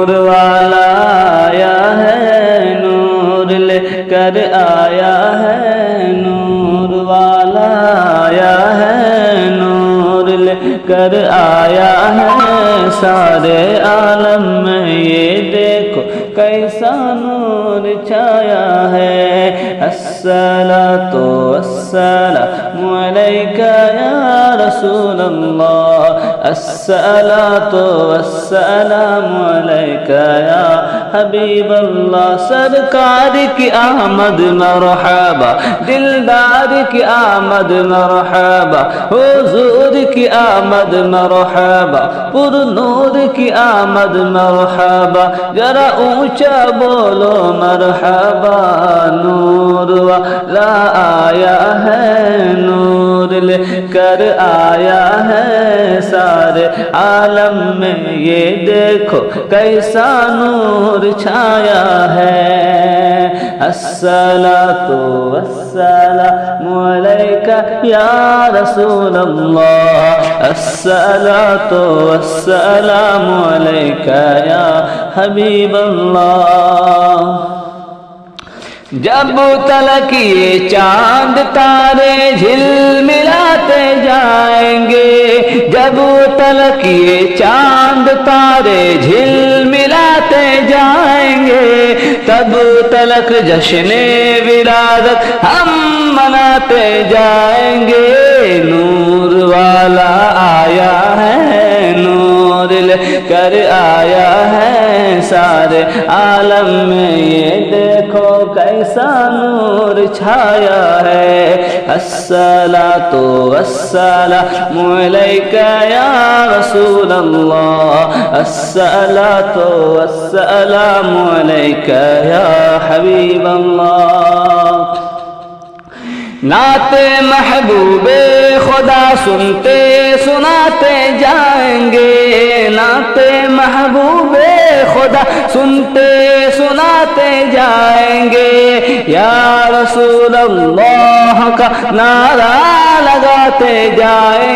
نور والا آیا ہے نور لے کر آیا ہے نور والا آیا ہے نور لے کر آیا ہے سارے عالم میں یہ دیکھو کیسا نور چھایا ہے الصلاۃ والسلام علیک یا رسول اللہ الصلاۃ والسلام علیک یا حبیب اللہ سرکار کی آمد مرحبا دلدار کی آمد مرحبا حضور کی آمد مرحبا پر نور کی آمد مرحبا ذرا اونچا بولو مرحبا نور والا آیا ہے نور لے کر آیا ہے سارے عالم میں یہ دیکھو کیسا نور چھایا ہے الصلاۃ والسلام علیک یا رسول اللہ الصلاۃ والسلام علیک یا حبیب اللہ جب تلک یہ چاند تارے جھلملاتے جائیں گے جب تلک یہ چاند تارے جھلملاتے جائیں گے تب تلک جشن ولادت ہم مناتے جائیں گے نور والا آیا ہے نور لے کر آیا ہے سارے عالم میں یہ دیکھو کیسا نور چھایا ہے الصلاۃ والسلام علیک یا رسول اللہ الصلاۃ والسلام علیک یا حبیب اللہ نعت محبوب خدا سنتے سناتے جائیں گے نعت محبوب خدا سنتے سناتے جائیں گے یا رسول اللہ کا نعرہ لگاتے جائیں گے